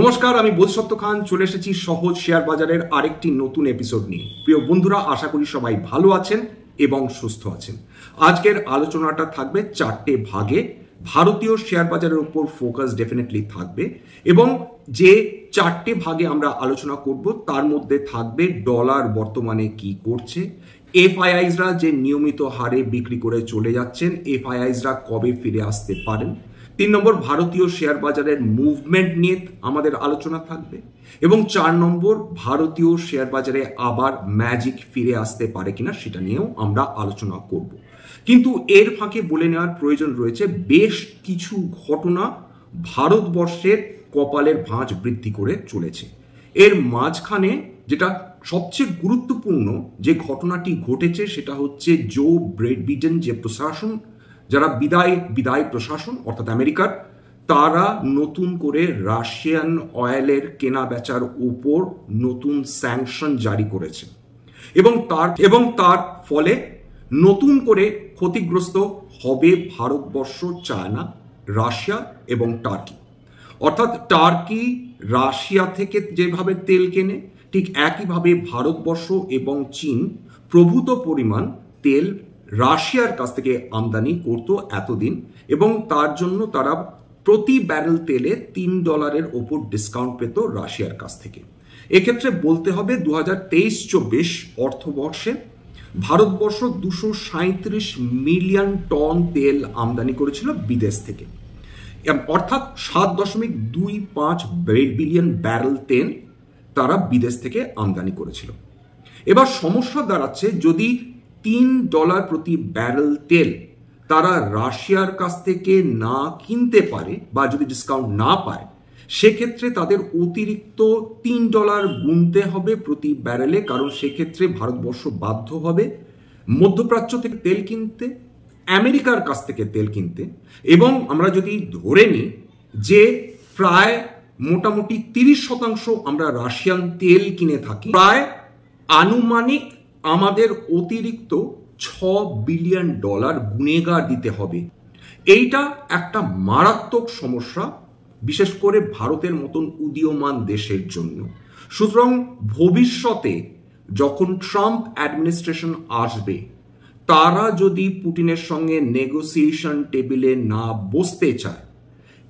নমস্কার, আমি বোধসত্ত্ব খান চলে এসেছি সহজ শেয়ার বাজারের আরেকটি নতুন এপিসোড নিয়ে। প্রিয় বন্ধুরা, আশা করি সবাই ভালো আছেন এবং সুস্থ আছেন। আজকের আলোচনাটা থাকবে চারটে ভাগে। ভারতীয় শেয়ার বাজারের উপর ফোকাস ডেফিনেটলি থাকবে এবং যে চারটে ভাগে আমরা আলোচনা করব তার মধ্যে থাকবে ডলার বর্তমানে কি করছে, এফআইআইসরা যে নিয়মিত হারে বিক্রি করে চলে যাচ্ছেন, এফআইআইসরা কবে ফিরে আসতে পারেন। 3 নম্বর, ভারতীয় শেয়ার বাজারের মুভমেন্ট নিয়ে আমাদের আলোচনা থাকবে এবং 4 নম্বর, ভারতীয় শেয়ার বাজারে আবার ম্যাজিক ফিরে আসতে পারে কিনা সেটা নিয়েও আমরা আলোচনা করব। কিন্তু এর ফাঁকে বলে নেওয়ার প্রয়োজন রয়েছে, বেশ কিছু ঘটনা ভারতবর্ষের কপালের ভাঁজ বৃদ্ধি করে চলেছে। এর মাঝখানে যেটা সবচেয়ে গুরুত্বপূর্ণ যে ঘটনাটি ঘটেছে সেটা হচ্ছে জো বিডেন যে প্রশাসন, যারা বিদায় প্রশাসন অর্থাৎ আমেরিকার, তারা নতুন করে রাশিয়ান অয়েলের কেনা বেচার উপর নতুন স্যাংশন জারি করেছে এবং তার ফলে নতুন করে ক্ষতিগ্রস্ত হবে ভারতবর্ষ, চায়না, রাশিয়া এবং টার্কি। অর্থাৎ টার্কি রাশিয়া থেকে যেভাবে তেল কেনে, ঠিক একইভাবে ভারতবর্ষ এবং চীন প্রভূত পরিমাণ তেল রাশিয়ার কাছ থেকে আমদানি করত এতদিন এবং তার জন্য তারা প্রতি ব্যারেল তেলে $3 ওপর ডিসকাউন্ট পেত রাশিয়ার কাছ থেকে। এক্ষেত্রে বলতে হবে 2023-24 অর্থবর্ষে ভারতবর্ষ 237 মিলিয়ন টন তেল আমদানি করেছিল বিদেশ থেকে, অর্থাৎ 7.25 বিলিয়ন ব্যারেল তেল তারা বিদেশ থেকে আমদানি করেছিল। এবার সমস্যা দাঁড়াচ্ছে, যদি $3 প্রতি ব্যারেল তেল তারা রাশিয়ার কাছ থেকে না কিনতে পারে বা যদি ডিসকাউন্ট না পায়, সেক্ষেত্রে তাদের অতিরিক্ত $3 গুনতে হবে প্রতি ব্যারেলে, কারণ সেক্ষেত্রে ভারতবর্ষ বাধ্য হবে মধ্যপ্রাচ্য থেকে তেল কিনতে, আমেরিকার কাছ থেকে তেল কিনতে। এবং আমরা যদি ধরে নিই যে প্রায় মোটামুটি 30% আমরা রাশিয়ান তেল কিনে থাকি, প্রায় আনুমানিক আমাদের অতিরিক্ত $6 বিলিয়ন গুনেগার দিতে হবে। এইটা একটা মারাত্মক সমস্যা, বিশেষ করে ভারতের মতন উদীয়মান দেশের জন্য। সুতরাং ভবিষ্যতে যখন ট্রাম্প অ্যাডমিনিস্ট্রেশন আসবে, তারা যদি পুতিনের সঙ্গে নেগোসিয়েশন টেবিলে না বসতে চায়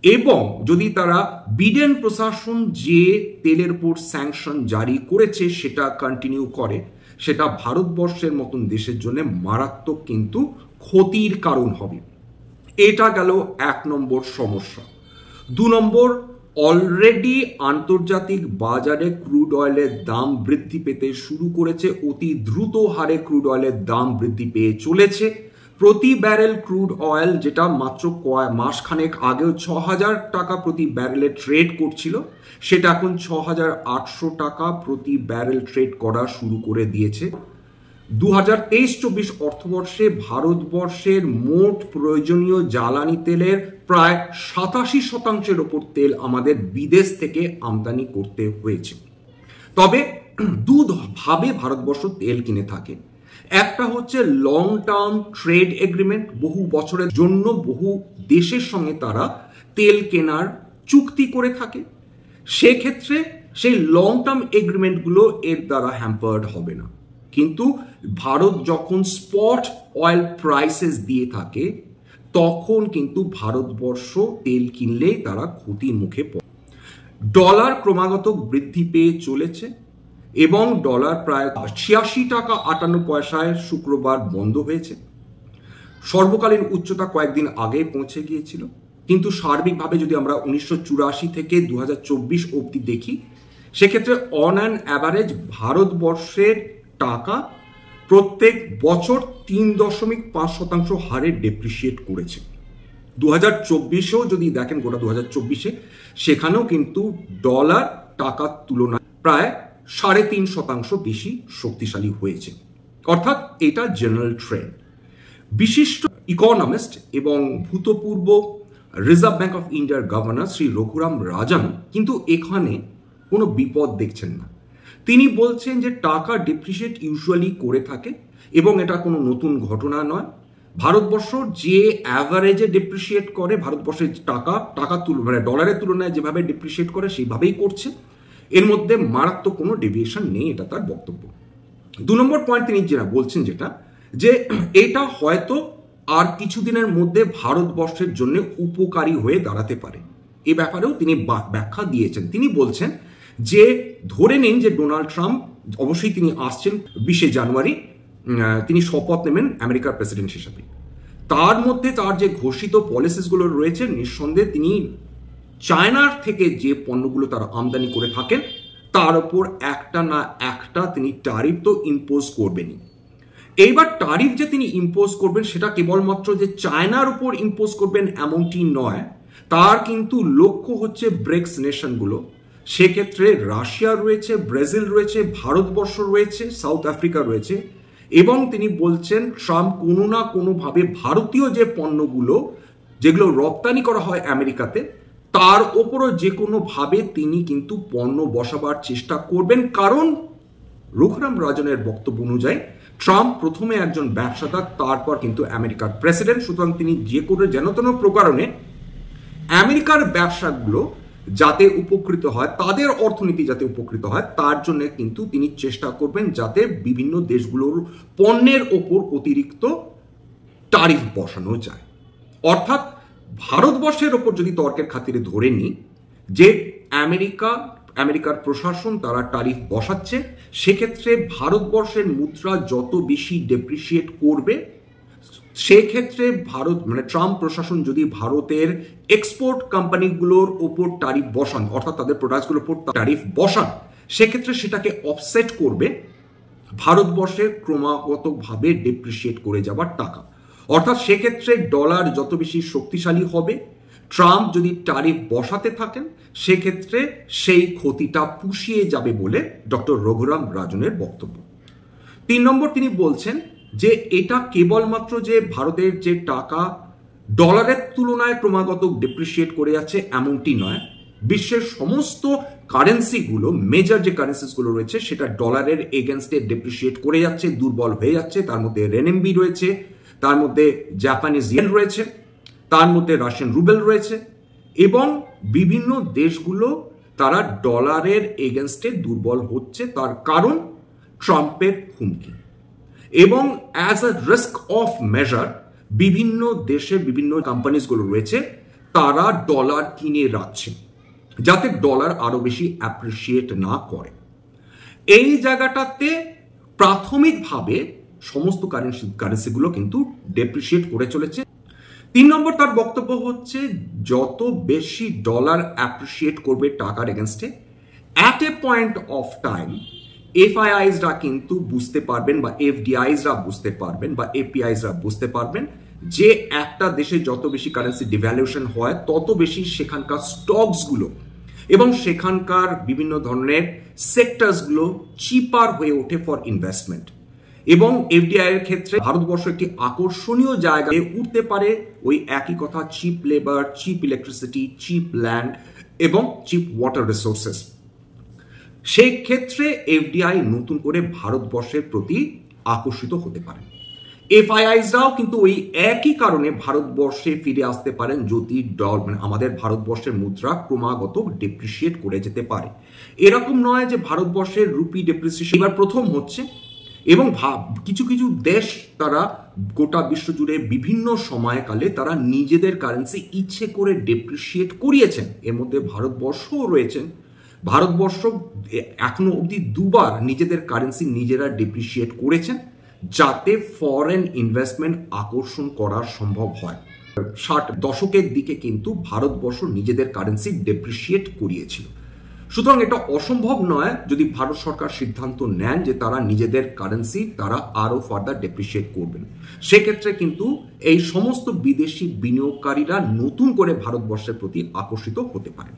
এবং যদি তারা বিডেন প্রশাসন যে তেলের উপর স্যাংশন জারি করেছে সেটা কন্টিনিউ করে, সেটা ভারতবর্ষের মতন দেশের জন্য মারাত্মক কিন্তু ক্ষতির কারণ হবে। এটা গেল 1 নম্বর সমস্যা। 2 নম্বর, অলরেডি আন্তর্জাতিক বাজারে ক্রুড অয়েলের দাম বৃদ্ধি পেতে শুরু করেছে, অতি দ্রুত হারে ক্রুড অয়েলের দাম বৃদ্ধি পেয়ে চলেছে। প্রতি ব্যারেল ক্রুড অয়েল, যেটা মাত্র মাসখানেক আগেও $6,000 প্রতি ব্যারেলে ট্রেড করছিল, সেটা এখন $6,800 প্রতি ব্যারেল ট্রেড করা শুরু করে দিয়েছে। 2023-24 অর্থবর্ষে ভারতবর্ষের মোট প্রয়োজনীয় জ্বালানি তেলের প্রায় 87% ওপর তেল আমাদের বিদেশ থেকে আমদানি করতে হয়েছে। তবে দুভাবে ভারতবর্ষ তেল কিনে থাকে। একটা হচ্ছে লং টার্ম ট্রেড এগ্রিমেন্ট, বহু বছরের জন্য বহু দেশের সঙ্গে তারা তেল কেনার চুক্তি করে থাকে। সেক্ষেত্রে সেই লং টার্ম এগ্রিমেন্টগুলো এর দ্বারা হ্যাম্পার্ড হবে না। কিন্তু ভারত যখন স্পট অয়েল প্রাইসেস দিয়ে থাকে, তখন কিন্তু ভারতবর্ষ তেল কিনলে তারা ক্ষতির মুখে পড়ে। ডলার ক্রমাগত বৃদ্ধি পেয়ে চলেছে এবং ডলার প্রায় $86.58 শুক্রবার বন্ধ হয়েছে। সর্বকালীন উচ্চতা কয়েকদিন আগে পৌঁছে গিয়েছিল, কিন্তু সার্বিকভাবে যদি আমরা 1984 থেকে 2024 অবধি দেখি, সেক্ষেত্রে অন অ্যান অ্যাভারেজ ভারতবর্ষের টাকা প্রত্যেক বছর 3.5% হারে ডেপ্রিসিয়েট করেছে। 2024-এও যদি দেখেন, গোটা 2024-এ সেখানেও কিন্তু ডলার টাকার তুলনায় প্রায় 3.5% বেশি শক্তিশালী হয়েছে। অর্থাৎ এটা জেনারেল ট্রেন্ড। বিশিষ্ট ইকোনমিস্ট এবং ভূতপূর্ব রিজার্ভ ব্যাংক অফ ইন্ডিয়ার গভর্নর শ্রী রঘুরাম রাজন কিন্তু এখানে কোনো বিপদ দেখছেন না। তিনি বলছেন যে টাকা ডিপ্রিসিয়েট ইউজুয়ালি করে থাকে এবং এটা কোনো নতুন ঘটনা নয়। ভারতবর্ষ যে অ্যাভারেজে ডিপ্রিসিয়েট করে, ভারতবর্ষের মানে ডলারের তুলনায় যেভাবে ডিপ্রিসিয়েট করে সেইভাবেই করছে, এর মধ্যে মারাত্মক কোনো ডেভিয়েশন নেই, এটা তার বক্তব্য। 2 নম্বর পয়েন্ট তিনি যেটা বলছেন, যেটা যে এটা হয়তো আর কিছুদিনের মধ্যে ভারতবর্ষের জন্য উপকারী হয়ে দাঁড়াতে পারে, এ ব্যাপারেও তিনি ব্যাখ্যা দিয়েছেন। তিনি বলছেন যে ধরে নিন যে ডোনাল্ড ট্রাম্প, অবশ্যই তিনি আসছেন 20শে জানুয়ারি, তিনি শপথ নেবেন আমেরিকার প্রেসিডেন্ট হিসাবে। তার মধ্যে তার যে ঘোষিত পলিসিসগুলো রয়েছে, নিঃসন্দেহে তিনি চায়নার থেকে যে পণ্যগুলো তারা আমদানি করে থাকেন তার উপর একটা না একটা তিনি ট্যারিফ তো ইম্পোজ করবেনই। এইবার ট্যারিফ যে তিনি ইম্পোজ করবেন সেটা কেবলমাত্র যে চায়নার উপর ইম্পোজ করবেন এমনটি নয়, তার কিন্তু লক্ষ্য হচ্ছে ব্রিক্স নেশনগুলো। সেক্ষেত্রে রাশিয়া রয়েছে, ব্রাজিল রয়েছে, ভারতবর্ষ রয়েছে, সাউথ আফ্রিকা রয়েছে, এবং তিনি বলছেন ট্রাম্প কোনো না কোনোভাবে ভারতীয় যে পণ্যগুলো যেগুলো রপ্তানি করা হয় আমেরিকাতে, তার ওপরও যে কোনোভাবে তিনি কিন্তু পণ্য বসাবার চেষ্টা করবেন। কারণ রঘুরাম রাজনের বক্তব্য অনুযায়ী ট্রাম্প প্রথমে একজন ব্যবসাদার, তারপর কিন্তু আমেরিকার প্রেসিডেন্ট। সুতরাং তিনি যে কোনো যেন তেন প্রকারণে আমেরিকার ব্যবসাগুলো যাতে উপকৃত হয়, তাদের অর্থনীতি যাতে উপকৃত হয়, তার জন্য কিন্তু তিনি চেষ্টা করবেন যাতে বিভিন্ন দেশগুলোর পণ্যের ওপর অতিরিক্ত ট্যারিফ বসানো যায়। অর্থাৎ ভারতবর্ষের ওপর যদি তর্কের খাতিরে ধরে নিই যে আমেরিকার প্রশাসন তারা ট্যারিফ বসাচ্ছে, সেক্ষেত্রে ভারতবর্ষের মুদ্রা যত বেশি ডেপ্রিসিয়েট করবে, সেক্ষেত্রে মানে ট্রাম্প প্রশাসন যদি ভারতের এক্সপোর্ট কোম্পানিগুলোর ওপর ট্যারিফ বসান, অর্থাৎ তাদের প্রোডাক্টসগুলোর ওপর ট্যারিফ বসান, সেক্ষেত্রে সেটাকে অফসেট করবে ভারতবর্ষের ক্রমাগতভাবে ডেপ্রিসিয়েট করে যাবার টাকা। অর্থাৎ সেক্ষেত্রে ডলার যত বেশি শক্তিশালী হবে, ট্রাম্প যদি ট্যারিফ বসাতে থাকেন, সেক্ষেত্রে সেই ক্ষতিটা পুষিয়ে যাবে বলে ডক্টর রঘুরাম রাজনের বক্তব্য। 3 নম্বর তিনি বলছেন যে এটা কেবলমাত্র যে ভারতের যে টাকা ডলারের তুলনায় ক্রমাগত ডেপ্রিসিয়েট করে যাচ্ছে এমনটি নয়, বিশ্বের সমস্ত কারেন্সিগুলো, মেজর যে কারেন্সিসগুলো রয়েছে, সেটা ডলারের এগেনস্টে ডেপ্রিসিয়েট করে যাচ্ছে, দুর্বল হয়ে যাচ্ছে। তার মধ্যে রেনএমবি রয়েছে, তার মধ্যে জাপানিজ ইয়েন রয়েছে, তার মধ্যে রাশিয়ান রুবেল রয়েছে, এবং বিভিন্ন দেশগুলো তারা ডলারের এগেনস্টে দুর্বল হচ্ছে। তার কারণ ট্রাম্পের হুমকি, এবং as a risk of measure বিভিন্ন দেশে বিভিন্ন কোম্পানিজগুলো রয়েছে, তারা ডলার কিনে রাখছে যাতে ডলার আরো বেশি অ্যাপ্রিসিয়েট না করে। এই জায়গাটাতে প্রাথমিকভাবে সমস্ত কারেন্সিগুলো কিন্তু ডেপ্রিসিয়েট করে চলেছে। 3 নম্বর তার বক্তব্য হচ্ছে যত বেশি ডলার অ্যাপ্রিসিয়েট করবে টাকার এগেনস্টে, at a point of time এফআইআইসরা কিন্তু বুঝতে পারবেন, বা এফডিআইসরা বুঝতে পারবেন, বা এপিআইসরা বুঝতে পারবেন যে একটা দেশে যত বেশি কারেন্সি ডিভ্যালুয়েশন হয়, তত বেশি সেখানকার স্টকসগুলো এবং সেখানকার বিভিন্ন ধরনের সেক্টরসগুলো চিপার হয়ে ওঠে ফর ইনভেস্টমেন্ট। এবং এফডিআই এর ক্ষেত্রে ভারতবর্ষ একটি আকর্ষণীয় জায়গায় উঠতে পারে। ওই একই কথা, cheap labour, cheap electricity, cheap land এবং চিপ ওয়াটার রিসোর্সেস। সেই ক্ষেত্রে এফডিআই নতুন করে ভারতবর্ষের প্রতি আকর্ষিত হতে পারে। এফআইআইসরাও কিন্তু ওই একই কারণে ভারতবর্ষে ফিরে আসতে পারেন যদি মানে আমাদের ভারতবর্ষের মুদ্রা ক্রমাগত ডেপ্রিসিয়েট করে যেতে পারে। এরকম নয় যে ভারতবর্ষের রুপি ডেপ্রিসিয়েশন এবার প্রথম হচ্ছে, এবং কিছু কিছু দেশ তারা গোটা বিশ্ব জুড়ে বিভিন্ন সময়কালে তারা নিজেদের কারেন্সি ইচ্ছে করে ডেপ্রিসিয়েট করিয়েছেন। এর মধ্যে ভারতবর্ষও রয়েছেন। ভারতবর্ষ এখনো অবধি 2 বার নিজেদের কারেন্সি নিজেরা ডেপ্রিসিয়েট করেছেন যাতে ফরেন ইনভেস্টমেন্ট আকর্ষণ করা সম্ভব হয়। 60 দশকের দিকে কিন্তু ভারতবর্ষ নিজেদের কারেন্সি ডেপ্রিসিয়েট করিয়েছিল। সুতরাং এটা অসম্ভব নয় যদি ভারত সরকার সিদ্ধান্ত নেন যে তারা নিজেদের কারেন্সি তারা আরো ফার্দার ডেপ্রিসিয়েট করবেন। সেক্ষেত্রে কিন্তু এই সমস্ত বিদেশি বিনিয়োগকারীরা নতুন করে ভারতবর্ষের প্রতি আকর্ষিত হতে পারেন।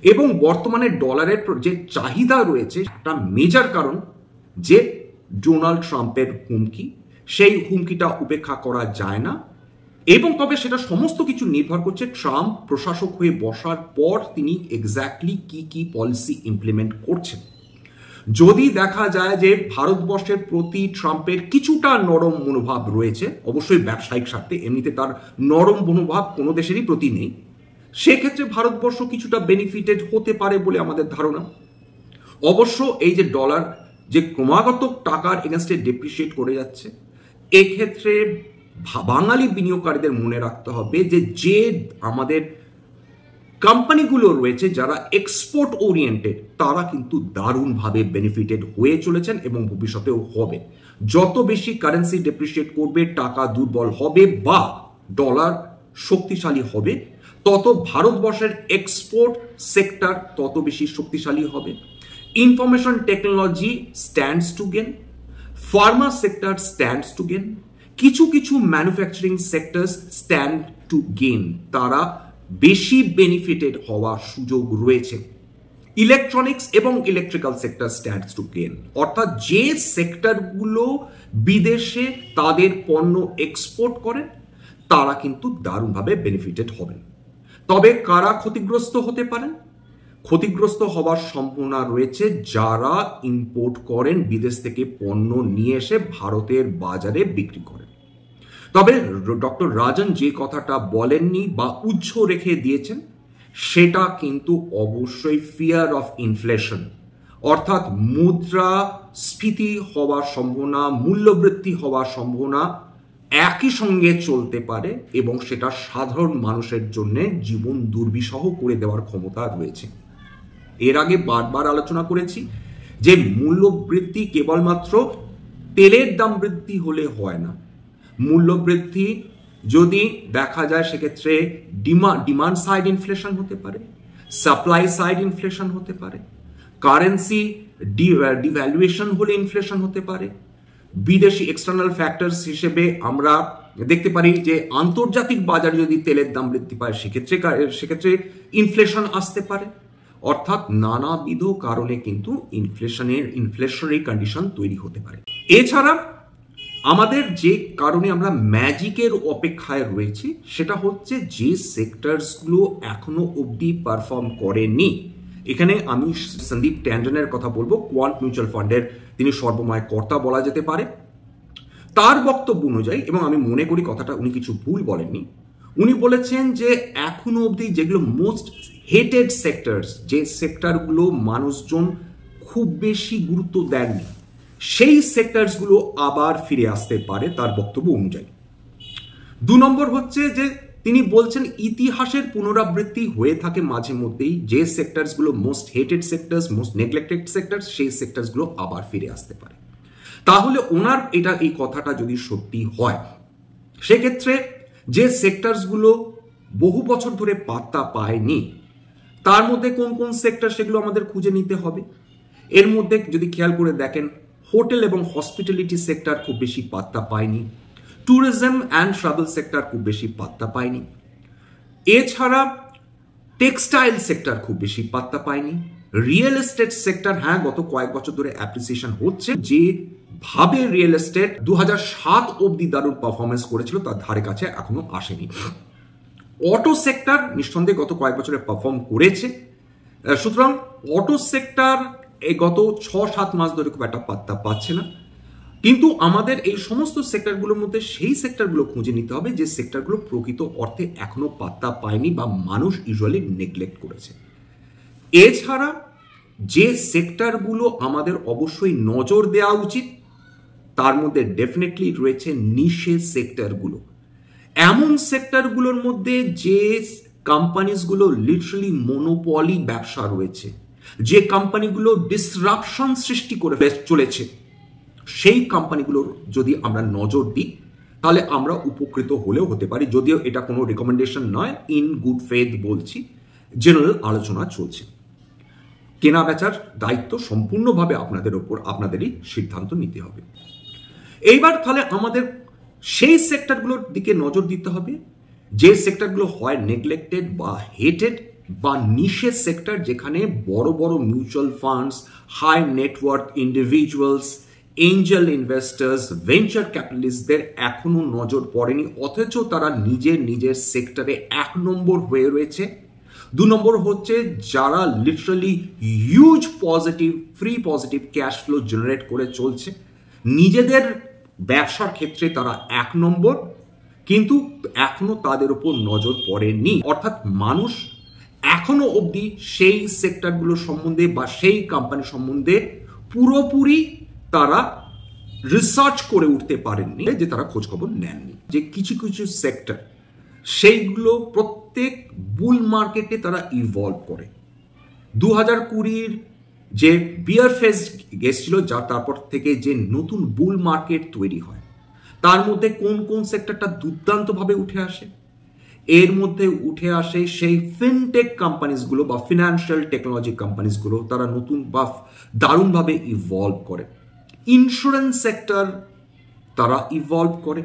এবং বর্তমানে ডলারের যে চাহিদা রয়েছে, একটা মেজর কারণ যে ডোনাল্ড ট্রাম্পের হুমকি, সেই হুমকিটা উপেক্ষা করা যায় না। এবং তবে সেটা সমস্ত কিছু নির্ভর করছে ট্রাম্প প্রশাসক হয়ে বসার পর তিনি এক্স্যাক্টলি কি কি পলিসি ইমপ্লিমেন্ট করছেন। যদি দেখা যায় যে ভারতবর্ষের প্রতি ট্রাম্পের কিছুটা নরম মনোভাব রয়েছে, অবশ্যই ব্যবসায়িক স্বার্থে, এমনিতে তার নরম মনোভাব কোনো দেশেরই প্রতি নেই, সেক্ষেত্রে ভারতবর্ষ কিছুটা বেনিফিটেড হতে পারে বলে আমাদের ধারণা। অবশ্য এই যে ডলার যে ক্রমাগত টাকার এগেনস্টে ডেপ্রিসিয়েট করে যাচ্ছে, এক্ষেত্রে বাঙালি বিনিয়োগকারীদের মনে রাখতে হবে যে আমাদের কোম্পানিগুলো রয়েছে যারা এক্সপোর্ট ওরিয়েন্টেড, তারা কিন্তু দারুণভাবে বেনিফিটেড হয়ে চলেছেন এবং ভবিষ্যতেও হবে। যত বেশি কারেন্সি ডেপ্রিসিয়েট করবে, টাকা দুর্বল হবে বা ডলার শক্তিশালী হবে, তত ভারতবর্ষের এক্সপোর্ট সেক্টর তত বেশি শক্তিশালী হবে। Information technology stands two gain, Pharma sector stands two gain, কিছু কিছু manufacturing sector stand two gain, তারা বেশি বেনিফিটেড হওয়ার সুযোগ রয়েছে। ইলেকট্রনিক্স এবং electrical sector stands two gain, অর্থাৎ যে সেক্টরগুলো বিদেশে তাদের পণ্য এক্সপোর্ট করেন তারা কিন্তু দারুণভাবে বেনিফিটেড হবেন। তবে কারা ক্ষতিগ্রস্ত হতে পারেন? ক্ষতিগ্রস্ত হওয়ার সম্ভাবনা রয়েছে যারা ইম্পোর্ট করেন, বিদেশ থেকে পণ্য নিয়ে এসে ভারতের বাজারে বিক্রি করেন। তবে ডক্টর রাজন যে কথাটা বলেননি বা উচ্চ রেখে দিয়েছেন, সেটা কিন্তু অবশ্যই ফিয়ার অফ ইনফ্লেশন, অর্থাৎ মুদ্রাস্ফীতি হওয়ার সম্ভাবনা, মূল্যবৃদ্ধি হওয়ার সম্ভাবনা একই সঙ্গে চলতে পারে এবং সেটা সাধারণ মানুষের জন্য জীবন দুর্বিষহ করে দেওয়ার ক্ষমতা রয়েছে। এর আগে বারবার আলোচনা করেছি যে মূল্যবৃদ্ধি কেবলমাত্র তেলের দাম বৃদ্ধি হলে হয় না। মূল্যবৃদ্ধি যদি দেখা যায় সেক্ষেত্রে ডিমান্ড সাইড ইনফ্লেশন হতে পারে, সাপ্লাই সাইড ইনফ্লেশন হতে পারে, কারেন্সি ডিভ্যালুয়েশন হলে ইনফ্লেশন হতে পারে। বিদেশি এক্সটার্নাল ফ্যাক্টরস হিসেবে আমরা দেখতে পারি যে আন্তর্জাতিক বাজারে যদি তেলের দাম বৃদ্ধি পায় সেক্ষেত্রে ইনফ্লেশন আসতে পারে। অর্থাৎ নানাবিধ কারণে কিন্তু ইনফ্লেশনারি কন্ডিশন তৈরি হতে পারে। এছাড়া আমাদের যে কারণে আমরা ম্যাজিকের অপেক্ষায় রয়েছি সেটা হচ্ছে যে সেক্টরসগুলো এখনো অবধি পারফর্ম করেনি। এখানে আমি সন্দীপ ট্যান্ডনের কথা বলবো, কোয়ান্ট মিউচুয়াল ফান্ডের তিনি সর্বময় কর্তা বলা যেতে পারে। তার বক্তব্য অনুযায়ী, এবং আমি মনে করি কথাটা উনি কিছু ভুল বলেননি, উনি বলেছেন যে এখনো অবধি যেগুলো মোস্ট হেটেড সেক্টরস, যে সেক্টরগুলো মানুষজন খুব বেশি গুরুত্ব দেননি, সেই সেক্টরসগুলো আবার ফিরে আসতে পারে তার বক্তব্য অনুযায়ী। 2 নম্বর হচ্ছে যে তিনি বলছেন ইতিহাসের পুনরাবৃত্তি হয়ে থাকে মাঝে মধ্যেই, যে সেক্টরসগুলো most hated sectors, most neglected sectors, সেই সেক্টরসগুলো আবার ফিরে আসতে পারে। তাহলে ওনার এই কথাটা যদি সত্যি হয়, সেক্ষেত্রে যে সেক্টরসগুলো বহু বছর ধরে পাত্তা পায়নি, তার মধ্যে কোন কোন সেক্টর সেগুলো আমাদের খুঁজে নিতে হবে। এর মধ্যে যদি খেয়াল করে দেখেন, হোটেল এবং হসপিটালিটি সেক্টর খুব বেশি পাত্তা পায়নি, ট্যুরিজম অ্যান্ড ট্রাভেল সেক্টর খুব বেশি পাত্তা পায়নি, এছাড়া টেক্সটাইল সেক্টর খুব বেশি পাত্তা পায়নি, রিয়েল এস্টেট সেক্টর হ্যাঁ গত কয়েক বছর ধরে অ্যাপ্রিসিয়েশন হচ্ছে, যে ভাবে রিয়েল এস্টেট 2007 অবধি দারুণ পারফরমেন্স করেছিল তার ধারে কাছে এখনো আসেনি। অটো সেক্টর নিঃসন্দেহে গত কয়েক বছরে পারফর্ম করেছে, সুতরাং অটো সেক্টর এই গত 6-7 মাস ধরে খুব একটা পাত্তা পাচ্ছে না। কিন্তু আমাদের এই সমস্ত সেক্টরগুলোর মধ্যে সেই সেক্টরগুলো খুঁজে নিতে হবে যে সেক্টরগুলো প্রকৃত অর্থে এখনো পাত্তা পায়নি বা মানুষ ইউজুয়ালি নেগলেক্ট করেছে। এছাড়া যে সেক্টরগুলো আমাদের অবশ্যই নজর দেওয়া উচিত, তার মধ্যে ডেফিনেটলি রয়েছে নিশে সেক্টরগুলো। এমন সেক্টরগুলোর মধ্যে যে কোম্পানিজগুলো লিটারালি মনোপলি ব্যবসা রয়েছে, যে কোম্পানিগুলো ডিসরাপশন সৃষ্টি করে চলেছে, সেই কোম্পানিগুলোর যদি আমরা নজর দিই তাহলে আমরা উপকৃত হলেও হতে পারি। যদিও এটা কোনো রেকমেন্ডেশন নয়, ইন গুড ফেথ বলছি, জেনারেল আলোচনা চলছে। কেনা বেচার দায়িত্ব সম্পূর্ণভাবে আপনাদের ওপর, আপনাদেরই সিদ্ধান্ত নিতে হবে। এইবার তাহলে আমাদের সেই সেক্টরগুলোর দিকে নজর দিতে হবে যে সেক্টরগুলো হয় নেগলেক্টেড বা হেটেড বা নিশে সেক্টর, যেখানে বড় বড় mutual funds, high net worth individuals, angel investors, venture ক্যাপিটালিস্টদের এখনো নজর পড়েনি, অথচ তারা নিজের সেক্টরে 1 নম্বর হয়ে রয়েছে। নম্বর হচ্ছে যারা literally huge positive free positive case flow generate করে চলছে, নিজেদের ব্যবসার ক্ষেত্রে তারা 1 নম্বর, কিন্তু এখনো তাদের উপর নজর পড়েনি। অর্থাৎ মানুষ এখনো অবধি সেই সেক্টরগুলো সম্বন্ধে বা সেই কোম্পানি সম্বন্ধে পুরোপুরি তারা রিসার্চ করে উঠতে পারেননি, যে তারা খোঁজ খবর নেননি। যে কিছু কিছু সেক্টর সেইগুলো প্রত্যেক বুল মার্কেটে তারা ইভলভ করে। 2020 যে বিয়ার ফেজ গেছিল, যা তারপর থেকে যে নতুন বুল মার্কেট তৈরি হয়, তার মধ্যে কোন কোন সেক্টরটা দুর্দান্তভাবে উঠে আসে? এর মধ্যে উঠে আসে সেই ফিনটেক কোম্পানিজগুলো বা ফিনান্সিয়াল টেকনোলজি কোম্পানিজগুলো, তারা নতুন বা দারুণভাবে ইভলভ করে। ইন্স্যুরেন্স সেক্টর তারা ইভলভ করে।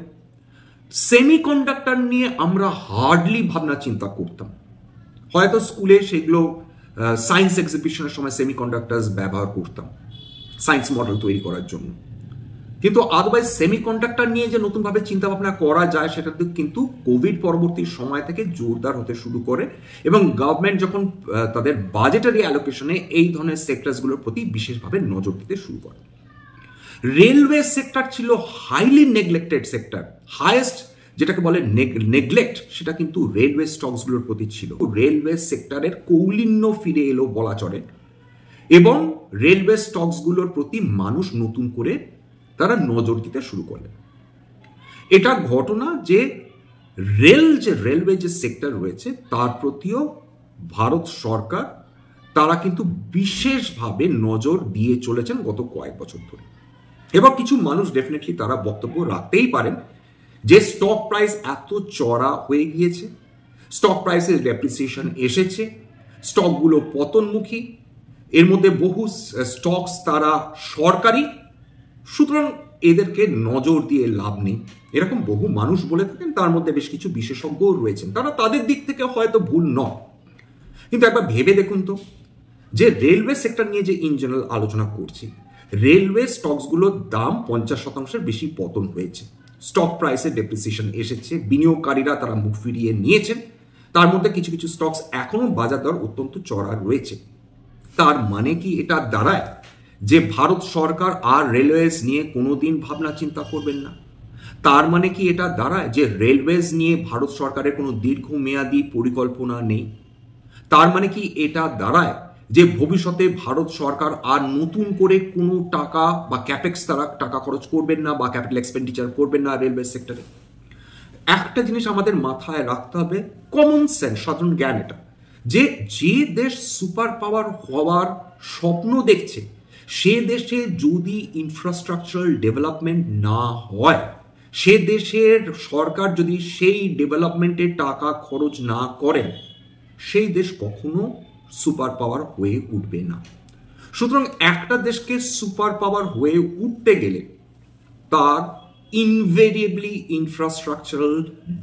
সেমিকন্ডাক্টর নিয়ে আমরা হার্ডলি ভাবনা চিন্তা করতাম, হয়তো স্কুলে সেগুলো সায়েন্স এক্সিবিশনের সময় সেমিকন্ডাক্টরস ব্যবহার করতাম সায়েন্স মডেল তৈরি করার জন্য, কিন্তু আদারওয়াইজ সেমিকন্ডাক্টর নিয়ে যে নতুনভাবে চিন্তা ভাবনা করা যায় সেটা কিন্তু কোভিড পরবর্তী সময় থেকে জোরদার হতে শুরু করে, এবং গভর্নমেন্ট যখন তাদের বাজেটারি অ্যালোকেশনে এই ধরনের সেক্টরসগুলোর প্রতি বিশেষভাবে নজর দিতে শুরু করে। রেলওয়ে সেক্টর ছিল হাইলি নেগলেক্টেড সেক্টর, হাইয়েস্ট যেটাকে বলে নেগলেক্ট, সেটা কিন্তু রেলওয়ে স্টকসগুলোর প্রতি ছিল। রেলওয়ে সেক্টরের কৌলিন্য ফিরে এলো বলা চলে, এবং রেলওয়ে স্টকসগুলোর প্রতি মানুষ নতুন করে তারা নজর দিতে শুরু করলেন। এটা ঘটনা যে রেলওয়ে যে সেক্টর রয়েছে তার প্রতিও ভারত সরকার তারা কিন্তু বিশেষভাবে নজর দিয়ে চলেছেন গত কয়েক বছর ধরে। এবং কিছু মানুষ ডেফিনেটলি তারা বক্তব্য রাখতেই পারেন যে স্টক প্রাইস এত চড়া হয়ে গিয়েছে, স্টক প্রাইসের ডেপ্রিসিয়েশন এসেছে, স্টকগুলো পতনমুখী, এর মধ্যে বহু স্টকস তারা সরকারি, সুতরাং এদেরকে নজর দিয়ে লাভ নেই, এরকম বহু মানুষ বলে থাকেন। তার মধ্যে বেশ কিছু বিশেষজ্ঞও রয়েছেন, তারা তাদের দিক থেকে হয়তো ভুল নয়, কিন্তু একবার ভেবে দেখুন তো, যে রেলওয়ে সেক্টর নিয়ে যে ইন জেনারেল আলোচনা করছি, রেলওয়ে স্টকসগুলোর দাম 50% বেশি পতন হয়েছে, স্টক প্রাইসে ডেপ্রিসিয়েশন এসেছে, বিনিয়োগকারীরা তারা মুখ ফিরিয়ে নিয়েছেন, তার মধ্যে কিছু কিছু স্টকস এখনো বাজার দর অত্যন্ত চড়া রয়েছে। তার মানে কি এটা দাঁড়ায় যে ভারত সরকার আর রেলওয়েজ নিয়ে কোনোদিন ভাবনা চিন্তা করবেন না? তার মানে কি এটা দাঁড়ায় যে রেলওয়েজ নিয়ে ভারত সরকারের কোনো দীর্ঘমেয়াদী পরিকল্পনা নেই? তার মানে কি এটা দাঁড়ায় যে ভবিষ্যতে ভারত সরকার আর নতুন করে কোনো টাকা বা ক্যাপেক্স তারা টাকা খরচ করবেন না বা ক্যাপিটাল এক্সপেন্ডিচার করবেন না রেলওয়ে সেক্টরে? একটা জিনিস আমাদের মাথায় রাখতে হবে, কমন সেন্স, সাধারণ জ্ঞান, এটা যে দেশ সুপার পাওয়ার হওয়ার স্বপ্ন দেখছে, সে দেশে যদি ইনফ্রাস্ট্রাকচারাল ডেভেলপমেন্ট না হয়, সে দেশের সরকার যদি সেই ডেভেলপমেন্টে টাকা খরচ না করেন, সেই দেশ কখনো সুপার পাওয়ার হয়ে উঠবে না। সুতরাং একটা দেশকে সুপার পাওয়ার হয়ে উঠতে গেলে তার ইনভেরিয়েবলি ইনফ্রাস্ট্রাকচারাল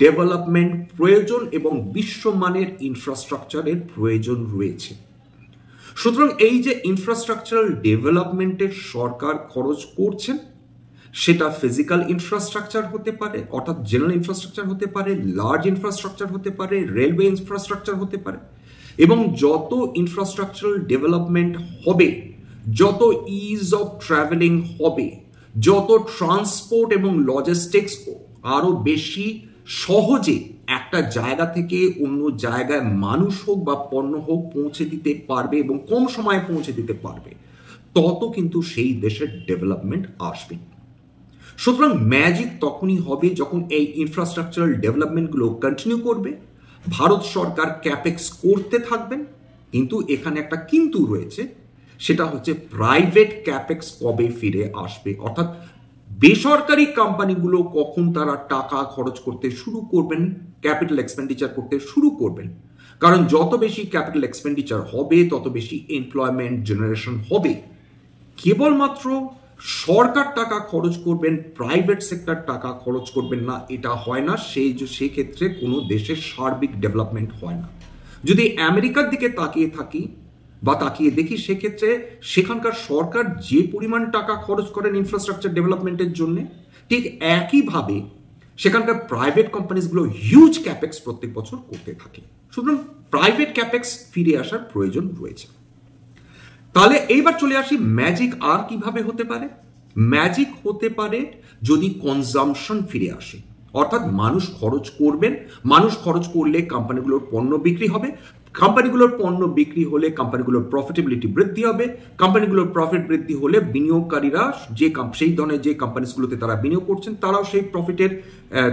ডেভেলপমেন্ট প্রয়োজন এবং বিশ্বমানের ইনফ্রাস্ট্রাকচারের প্রয়োজন রয়েছে। সুতরাং এই যে ইনফ্রাস্ট্রাকচারাল ডেভেলপমেন্টের সরকার খরচ করছেন, সেটা ফিজিক্যাল ইনফ্রাস্ট্রাকচার হতে পারে, অর্থাৎ জেনারেল ইনফ্রাস্ট্রাকচার হতে পারে, লার্জ ইনফ্রাস্ট্রাকচার হতে পারে, রেলওয়ে ইনফ্রাস্ট্রাকচার হতে পারে, এবং যত ইনফ্রাস্ট্রাকচারাল ডেভেলপমেন্ট হবে, যত ইজ অফ ট্রাভেলিং হবে, যত ট্রান্সপোর্ট এবং লজিস্টিক্স আরো বেশি সহজে একটা জায়গা থেকে অন্য জায়গায় মানুষ হোক বা পণ্য হোক পৌঁছে দিতে পারবে এবং কম সময়ে পৌঁছে দিতে পারবে, তত কিন্তু সেই দেশের ডেভেলপমেন্ট আসবে। সুতরাং ম্যাজিক তখনই হবে যখন এই ইনফ্রাস্ট্রাকচারাল ডেভেলপমেন্টগুলো কন্টিনিউ করবে, ভারত সরকার ক্যাপেক্স করতে থাকবেন, কিন্তু এখানে একটা কিন্তু রয়েছে, সেটা হচ্ছে প্রাইভেট ক্যাপেক্স কবে ফিরে আসবে, অর্থাৎ বেসরকারি কোম্পানিগুলো কখন তারা টাকা খরচ করতে শুরু করবেন, ক্যাপিটাল এক্সপেন্ডিচার করতে শুরু করবেন। কারণ যত বেশি ক্যাপিটাল এক্সপেন্ডিচার হবে তত বেশি এমপ্লয়মেন্ট জেনারেশন হবে। কেবলমাত্র সরকার টাকা খরচ করবেন, প্রাইভেট সেক্টর টাকা খরচ করবেন না, এটা হয় না। সেক্ষেত্রে কোনো দেশের সার্বিক ডেভেলপমেন্ট হয় না। যদি আমেরিকার দিকে তাকিয়ে থাকি বা তাকিয়ে দেখি, সেক্ষেত্রে সেখানকার সরকার যে পরিমাণ টাকা খরচ করেন ইনফ্রাস্ট্রাকচার ডেভেলপমেন্টের জন্য, ঠিক একইভাবে সেখানকার প্রাইভেট কোম্পানিজগুলো হিউজ ক্যাপেক্স প্রত্যেক বছর করতে থাকে। সুতরাং প্রাইভেট ক্যাপেক্স ফিরে আসার প্রয়োজন রয়েছে। তাহলে এইবার চলে আসি ম্যাজিক আর কিভাবে হতে পারে। ম্যাজিক হতে পারে যদি কনজাম্পশন ফিরে আসে, অর্থাৎ মানুষ খরচ করবেন, মানুষ খরচ করলে কোম্পানিগুলোর পণ্য বিক্রি হবে, কোম্পানিগুলোর পণ্য বিক্রি হলে কোম্পানিগুলোর প্রফিটেবিলিটি বৃদ্ধি হবে, কোম্পানিগুলোর প্রফিট বৃদ্ধি হলে বিনিয়োগকারীরা সেই ধরনের যে কোম্পানিগুলোতে তারা বিনিয়োগ করছেন তারাও সেই প্রফিটের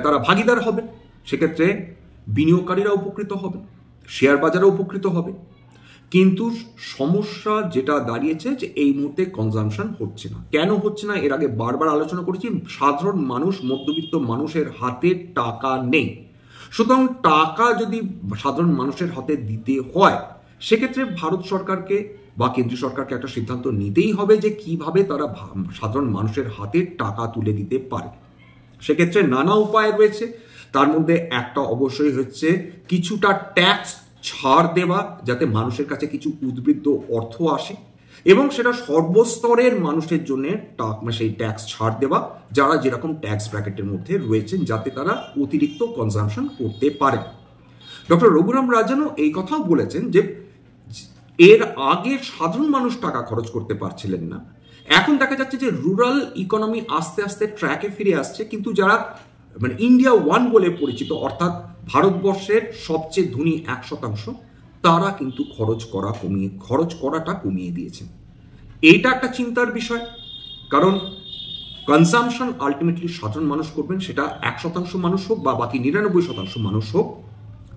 তারা ভাগিদার হবে। সেক্ষেত্রে বিনিয়োগকারীরা উপকৃত হবে, শেয়ার বাজারও উপকৃত হবে। কিন্তু সমস্যা যেটা দাঁড়িয়েছে যে এই মুহূর্তে কনজাম্পশন হচ্ছে না। কেন হচ্ছে না এর আগে বারবার আলোচনা করেছি, সাধারণ মানুষ, মধ্যবিত্ত মানুষের হাতে টাকা নেই। সুতরাং টাকা যদি সাধারণ মানুষের হাতে দিতে হয় সেক্ষেত্রে ভারত সরকারকে বা কেন্দ্রীয় সরকারকে একটা সিদ্ধান্ত নিতেই হবে যে কিভাবে তারা সাধারণ মানুষের হাতে টাকা তুলে দিতে পারে। সেক্ষেত্রে নানা উপায় রয়েছে, তার মধ্যে একটা অবশ্যই হচ্ছে কিছুটা ট্যাক্স ছাড় দেওয়া, যাতে মানুষের কাছে কিছু উদ্বৃত্ত অর্থ আসে, এবং সেটা সর্বস্তরের মানুষের জন্য সেই ট্যাক্স ছাড় দেওয়া যারা যেরকম ট্যাক্স ব্র্যাকেটের মধ্যে রয়েছেন, যাতে তারা অতিরিক্ত কনজাম্পশন করতে পারে। ডক্টর রঘুরাম রাজানও এই কথাও বলেছেন যে এর আগে সাধারণ মানুষ টাকা খরচ করতে পারছিলেন না, এখন দেখা যাচ্ছে যে রুরাল ইকোনমি আস্তে আস্তে ট্র্যাকে ফিরে আসছে, কিন্তু যারা ইন্ডিয়া 1 বলে পরিচিত, অর্থাৎ ভারতবর্ষের সবচেয়ে ধনী 1% তারা কিন্তু খরচ করাটা কমিয়ে দিয়েছেন। এইটা একটা চিন্তার বিষয়, কারণ কনজাম্পশন আলটিমেটলি সাধারণ মানুষ করবেন, সেটা 1% মানুষ হোক বা বাকি 99% মানুষ হোক,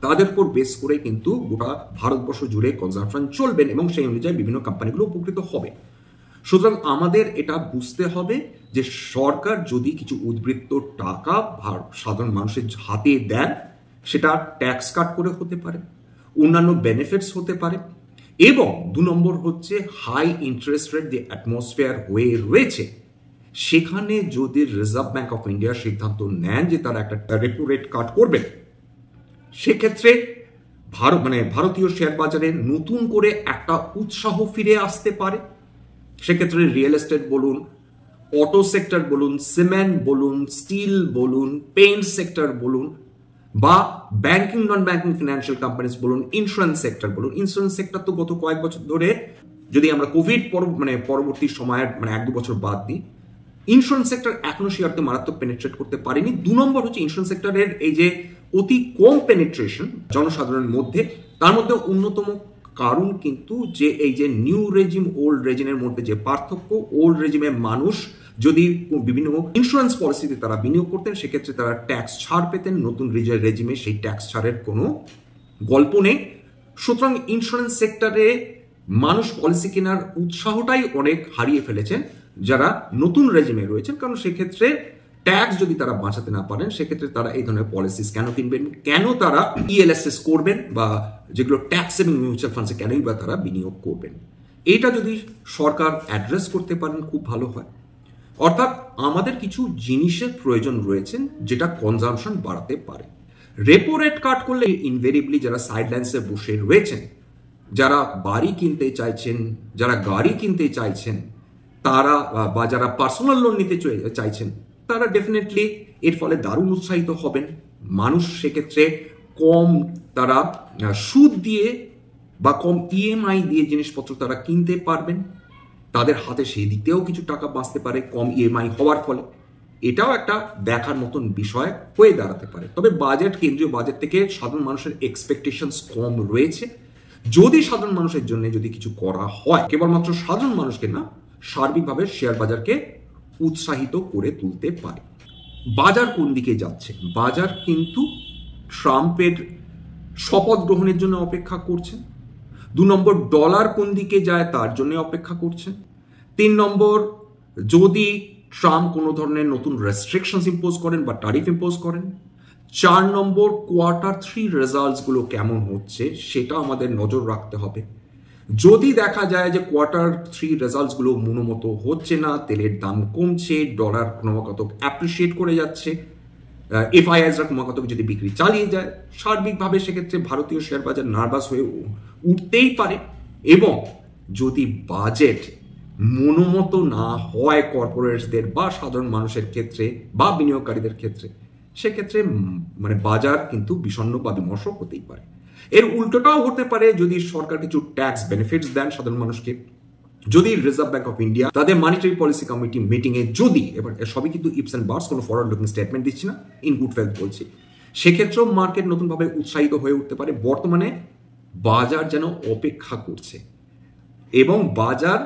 তাদের উপর বেস করে কিন্তু গোটা ভারতবর্ষ জুড়ে কনজাম্পশন চলবেন এবং সেই অনুযায়ী বিভিন্ন কোম্পানিগুলো উপকৃত হবে। সুতরাং আমাদের এটা বুঝতে হবে যে সরকার যদি কিছু উদ্বৃত্ত টাকা সাধারণ মানুষের হাতে দেন, সেটা ট্যাক্স কাট করে হতে পারে, অন্যান্য বেনিফিটস হতে পারে, এবং 2 নম্বর হচ্ছে হাই ইন্টারেস্ট রেট যে অ্যাটমসফিয়ার হয়ে রয়েছে সেখানে যদি রিজার্ভ ব্যাংক অফ ইন্ডিয়া সিদ্ধান্ত নেন যে তারা একটা রেপো রেট কাট করবেন, সেক্ষেত্রে ভারতীয় শেয়ার বাজারে নতুন করে একটা উৎসাহ ফিরে আসতে পারে। সেক্ষেত্রে রিয়েল এস্টেট বলুন, অটো সেক্টর বলুন, সিমেন্ট বলুন, স্টিল বলুন, পেইন্ট সেক্টর বলুন, বা banking non banking financial companies বলুন, ইন্স্যুরেন্স সেক্টর বলুন। ইন্স্যুরেন্স সেক্টর তো গত কয়েক বছর ধরে, যদি আমরা কোভিড পরবর্তী সময়ের 1-2 বছর বাদ দিই, ইন্স্যুরেন্স সেক্টর এখনো শেয়ারকে মারাত্মক পেনিট্রেট করতে পারেনি। 2 নম্বর হচ্ছে ইন্স্যুরেন্স সেক্টরের এই যে অতি কম পেনিট্রেশন জনসাধারণের মধ্যে, তার মধ্যে অন্যতম কারণ কিন্তু যে এই যে নিউ রেজিম ওল্ড রেজিমের মধ্যে যে পার্থক্য, ওল্ড রেজিমের মানুষ যদি বিভিন্ন ইন্স্যুরেন্স পলিসিতে তারা বিনিয়োগ করতেন সেক্ষেত্রে তারা ট্যাক্স ছাড় পেতেন, নতুন রেজিমে সেই ট্যাক্স ছাড়ের কোনো গল্প নেই। সুতরাং ইন্স্যুরেন্স সেক্টরে মানুষ পলিসি কেনার উৎসাহটাই অনেক হারিয়ে ফেলেছেন যারা নতুন রেজিমে রয়েছেন, কারণ সেক্ষেত্রে ট্যাক্স যদি তারা বাঁচাতে না পারেন সেক্ষেত্রে তারা এই ধরনের পলিসিস কেন কিনবেন, কেন তারা ELSS করবেন, বা যেগুলো ট্যাক্স সেভিং মিউচুয়াল ফান্ডসে কেনই বা তারা বিনিয়োগ করবেন। এইটা যদি সরকার অ্যাড্রেস করতে পারেন খুব ভালো হয়। অর্থাৎ আমাদের কিছু জিনিসের প্রয়োজন রয়েছে যেটা কনজাম্পশন বাড়াতে পারে। রেপো রেট কাট করলে ইনভেরিয়েবলি যারা সাইডলাইন্সে বসে রয়েছেন, যারা বাড়ি কিনতে চাইছেন, যারা গাড়ি কিনতে চাইছেন, তারা বা যারা পার্সোনাল লোন নিতে চাইছেন, তারা ডেফিনেটলি এর ফলে দারুণ উৎসাহিত হবেন। মানুষ সেক্ষেত্রে কম তারা সুদ দিয়ে বা কম EMI দিয়ে জিনিসপত্র তারা কিনতে পারবেন, তাদের হাতে সেই দিকেও কিছু টাকা বাঁচতে পারে কম EMI হওয়ার ফলে। এটাও একটা দেখার মতন বিষয় হয়ে দাঁড়াতে পারে। তবে কেন্দ্রীয় বাজেট থেকে সাধারণ মানুষের এক্সপেকটেশনস কম রয়েছে। যদি সাধারণ মানুষের জন্য যদি কিছু করা হয়, কেবলমাত্র সাধারণ মানুষকে না, সার্বিকভাবে শেয়ার বাজারকে উৎসাহিত করে তুলতে পারে। বাজার কোন দিকে যাচ্ছে? বাজার কিন্তু ট্রাম্পের শপথ গ্রহণের জন্য অপেক্ষা করছেন। 2 নম্বর ডলার কোন দিকে যায় তার জন্য অপেক্ষা করছেন। 3 নম্বর যদি ট্রাম্প কোনো ধরনের নতুন রেস্ট্রিকশনস ইম্পোজ করেন বা ট্যারিফ ইম্পোজ করেন। 4 নম্বর Q3 রেজাল্টসগুলো কেমন হচ্ছে সেটা আমাদের নজর রাখতে হবে। যদি দেখা যায় যে Q3 রেজাল্টসগুলো মনোমতো হচ্ছে না, তেলের দাম কমছে, ডলার ক্রমাগত অ্যাপ্রিসিয়েট করে যাচ্ছে, FIIsরা ক্রমাগত যদি বিক্রি চালিয়ে যায়, সার্বিকভাবে সেক্ষেত্রে ভারতীয় শেয়ার বাজার নার্ভাস হয়ে উঠতেই পারে। এবং যদি বাজেট মনোমতো না হয় কর্পোরেটসদের বা সাধারণ মানুষের ক্ষেত্রে বা বিনিয়োগকারীদের ক্ষেত্রে, সেক্ষেত্রে মানে বাজার কিন্তু বিষণ্ণ বা বিমর্ষ হতেই পারে। এর উল্টোটাও হতে পারে যদি সরকার কিছু ট্যাক্স বেনিফিটস দেন সাধারণ মানুষকে, যদি রিজার্ভ ব্যাংক অফ ইন্ডিয়া তাদের মনিটারি পলিসি কমিটি মিটিং এ যদি, এবার সবই কিন্তু ইপস অ্যান্ড বার্স, কোনো ফরওয়ার্ড লুকিং স্টেটমেন্ট দিচ্ছি না, ইন গুড ফেথ বলছি, সেক্ষেত্রেও মার্কেট নতুনভাবে উৎসাহিত হয়ে উঠতে পারে। বর্তমানে বাজার যেন অপেক্ষা করছে, এবং বাজার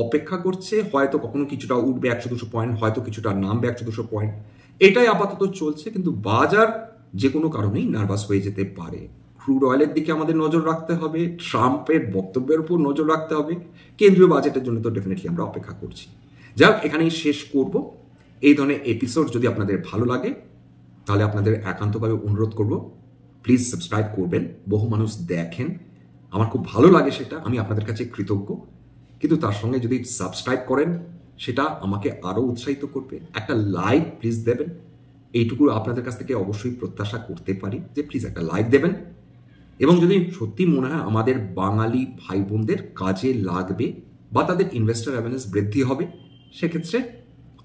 অপেক্ষা করছে, হয়তো কখনো কিছুটা উঠবে 100-200 পয়েন্ট, হয়তো কিছুটা নামবে 100-200 পয়েন্ট, এটাই আপাতত চলছে। কিন্তু বাজার যে কোনো কারণেই নার্ভাস হয়ে যেতে পারে। ক্রুড অয়েলের দিকে আমাদের নজর রাখতে হবে, ট্রাম্পের বক্তব্যের উপর নজর রাখতে হবে, কেন্দ্রীয় বাজেটের জন্য তো ডেফিনেটলি আমরা অপেক্ষা করছি। যাক, এখানেই শেষ করব। এই ধরনের এপিসোড যদি আপনাদের ভালো লাগে তাহলে আপনাদের একান্তভাবে অনুরোধ করব, প্লিজ সাবস্ক্রাইব করবেন। বহু মানুষ দেখেন, আমার খুব ভালো লাগে সেটা, আমি আপনাদের কাছে কৃতজ্ঞ। কিন্তু তার সঙ্গে যদি সাবস্ক্রাইব করেন সেটা আমাকে আরও উৎসাহিত করবে। একটা লাইক প্লিজ দেবেন, এইটুকু আপনাদের কাছ থেকে অবশ্যই প্রত্যাশা করতে পারি যে প্লিজ একটা লাইক দেবেন। এবং যদি সত্যি মনে হয় আমাদের বাঙালি ভাই বোনদের কাজে লাগবে বা তাদের ইনভেস্টর অ্যাওয়ারনেস বৃদ্ধি হবে, সেক্ষেত্রে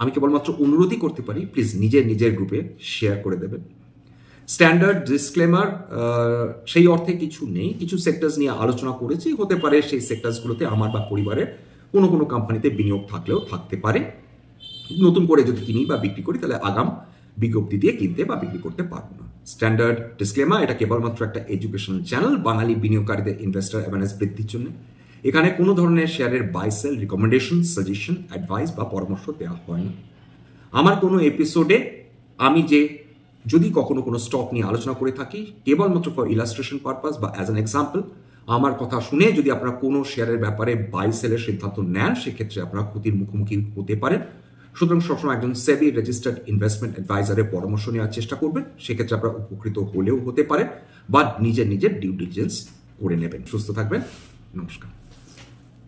আমি কেবলমাত্র অনুরোধই করতে পারি, প্লিজ নিজের গ্রুপে শেয়ার করে দেবেন। স্ট্যান্ডার্ড ডিসক্লেমার সেই অর্থে কিছু নেই, কিছু সেক্টরস নিয়ে আলোচনা করেছি, হতে পারে সেই সেক্টরসগুলোতে আমার বা পরিবারের কোনো কোম্পানিতে বিনিয়োগ থাকলেও থাকতে পারে। নতুন করে যদি কিনি বা বিক্রি করি তাহলে আগাম বিজ্ঞপ্তি দিয়ে কিনতে বা বিক্রি করতে পারবো না। স্ট্যান্ডার্ড ডিসক্লেমার, এটা কেবলমাত্র একটা এডুকেশনাল চ্যানেল বাঙালি বিনিয়োগকারীদের ইনভেস্টর অ্যাওয়ারনেস বৃদ্ধির জন্য। এখানে কোনো ধরনের শেয়ারের buy sell recommendation, suggestion, advice বা পরামর্শ দেওয়া হয় না। আমার কোনো এপিসোডে আমি যদি কখনো কোনো স্টক নিয়ে আলোচনা করে থাকি, কেবলমাত্র ফর ইলাস্ট্রেশন পারপাস বা অ্যাজ অ্যান এক্সাম্পল, আমার কথা শুনে যদি আপনারা কোনো শেয়ারের ব্যাপারে বাই সেলের সিদ্ধান্ত নেন, সেক্ষেত্রে আপনারা ক্ষতির মুখোমুখি হতে পারেন। সুতরাং সবসময় একজন সেবি রেজিস্টার্ড ইনভেস্টমেন্ট অ্যাডভাইজারের পরামর্শ নেওয়ার চেষ্টা করবেন, সেক্ষেত্রে আপনারা উপকৃত হলেও হতে পারেন বা নিজের ডিউ ডিলিজেন্স করে নেবেন। সুস্থ থাকবেন, নমস্কার।